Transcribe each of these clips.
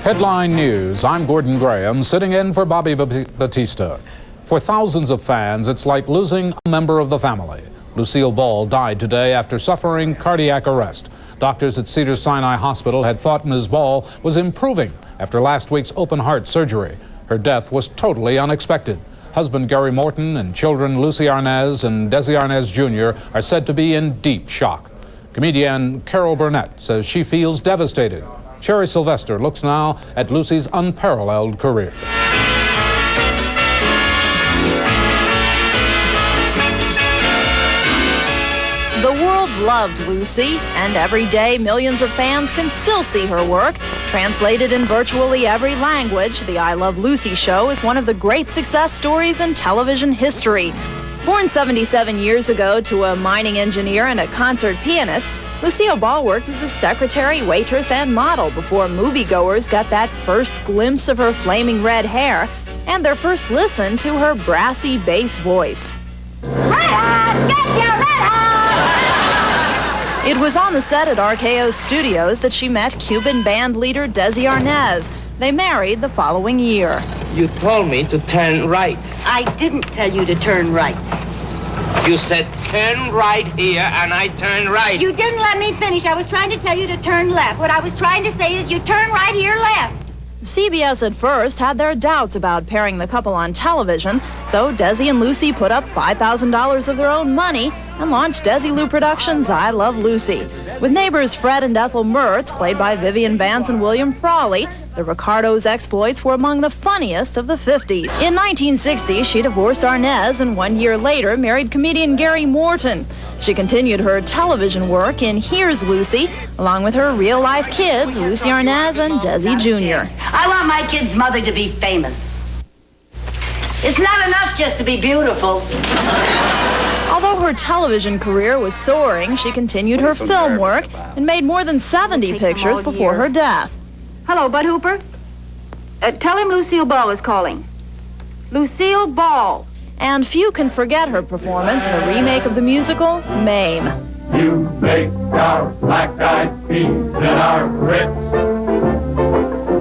Headline News. I'm Gordon Graham, sitting in for Bobby Batista. For thousands of fans, it's like losing a member of the family. Lucille Ball died today after suffering cardiac arrest. Doctors at Cedars-Sinai Hospital had thought Ms. Ball was improving after last week's open-heart surgery. Her death was totally unexpected. Husband Gary Morton and children Lucy Arnaz and Desi Arnaz Jr. are said to be in deep shock. Comedian Carol Burnett says she feels devastated. Sherry Sylvester looks now at Lucy's unparalleled career. The world loved Lucy, and every day millions of fans can still see her work. Translated in virtually every language, the I Love Lucy show is one of the great success stories in television history. Born 77 years ago to a mining engineer and a concert pianist, Lucille Ball worked as a secretary, waitress, and model before moviegoers got that first glimpse of her flaming red hair and their first listen to her brassy bass voice. Red hot! Get your red hot! It was on the set at RKO Studios that she met Cuban band leader Desi Arnaz. They married the following year. You told me to turn right. I didn't tell you to turn right. You said turn right here, and I turned right. You didn't let me finish. I was trying to tell you to turn left. What I was trying to say is you turn right here left. CBS at first had their doubts about pairing the couple on television, so Desi and Lucy put up $5,000 of their own money and launched Desilu Productions' I Love Lucy. With neighbors Fred and Ethel Mertz, played by Vivian Vance and William Frawley, the Ricardos' exploits were among the funniest of the 50s. In 1960, she divorced Arnaz and 1 year later married comedian Gary Morton. She continued her television work in Here's Lucy, along with her real-life kids, Lucy Arnaz and Desi Jr. I want my kid's mother to be famous. It's not enough just to be beautiful. Although her television career was soaring, she continued her film work and made more than 70 pictures before her death. Hello, Bud Hooper. Tell him Lucille Ball is calling. Lucille Ball. And few can forget her performance in the remake of the musical, Mame. You make our black-eyed peas and our grits.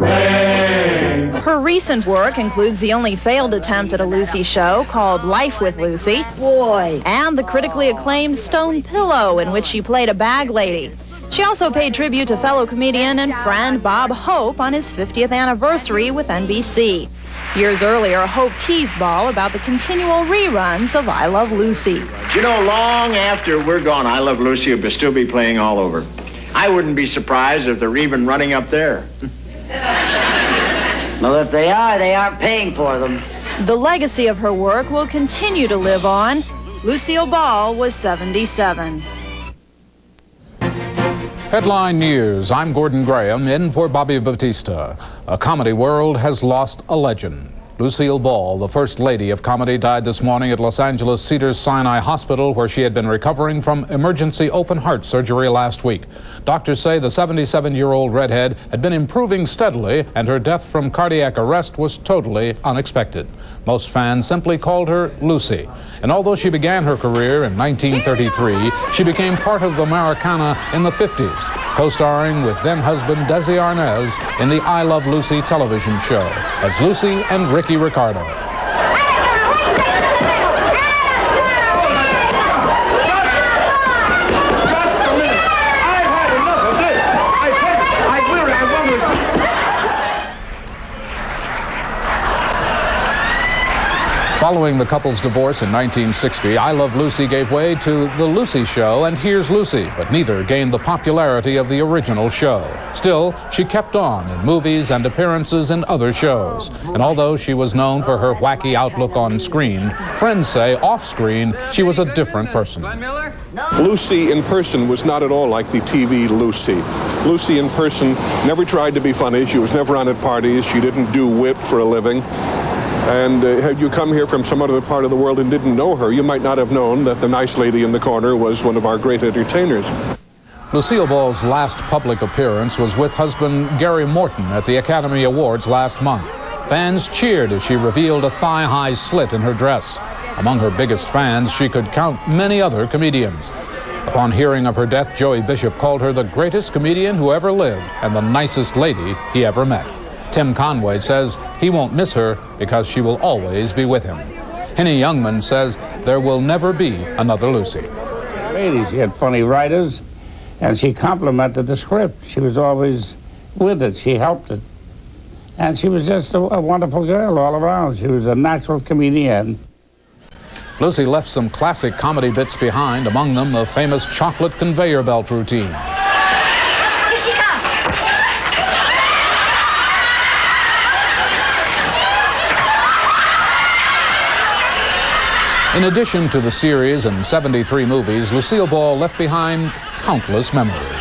Mame. Her recent work includes the only failed attempt at a Lucy show called Life with Lucy. Boy. And the critically acclaimed Stone Pillow, in which she played a bag lady. She also paid tribute to fellow comedian and friend Bob Hope on his 50th anniversary with NBC. Years earlier, Hope teased Ball about the continual reruns of I Love Lucy. You know, long after we're gone, I Love Lucy will still be playing all over. I wouldn't be surprised if they're even running up there. Well, if they are, they aren't paying for them. The legacy of her work will continue to live on. Lucille Ball was 77. Headline News. I'm Gordon Graham, in for Bobby Batista. A comedy world has lost a legend. Lucille Ball, the first lady of comedy, died this morning at Los Angeles Cedars-Sinai Hospital, where she had been recovering from emergency open-heart surgery last week. Doctors say the 77-year-old redhead had been improving steadily, and her death from cardiac arrest was totally unexpected. Most fans simply called her Lucy. And although she began her career in 1933, she became part of Americana in the 50s, co-starring with then-husband Desi Arnaz in the I Love Lucy television show as Lucy and Ricky Ricardo. Following the couple's divorce in 1960, I Love Lucy gave way to The Lucy Show and Here's Lucy, but neither gained the popularity of the original show. Still, she kept on in movies and appearances in other shows. And although she was known for her wacky outlook on screen, friends say off-screen she was a different person. Lucy in person was not at all like the TV Lucy. Lucy in person never tried to be funny. She was never on at parties. She didn't do wit for a living. And had you come here from some other part of the world and didn't know her, you might not have known that the nice lady in the corner was one of our great entertainers. Lucille Ball's last public appearance was with husband Gary Morton at the Academy Awards last month. Fans cheered as she revealed a thigh-high slit in her dress. Among her biggest fans, she could count many other comedians. Upon hearing of her death, Joey Bishop called her the greatest comedian who ever lived and the nicest lady he ever met. Tim Conway says he won't miss her because she will always be with him. Henny Youngman says there will never be another Lucy. Lady, she had funny writers, and she complimented the script. She was always with it. She helped it. And she was just a wonderful girl all around. She was a natural comedian. Lucy left some classic comedy bits behind, among them the famous chocolate conveyor belt routine. Here she comes. In addition to the series and 73 movies, Lucille Ball left behind countless memories.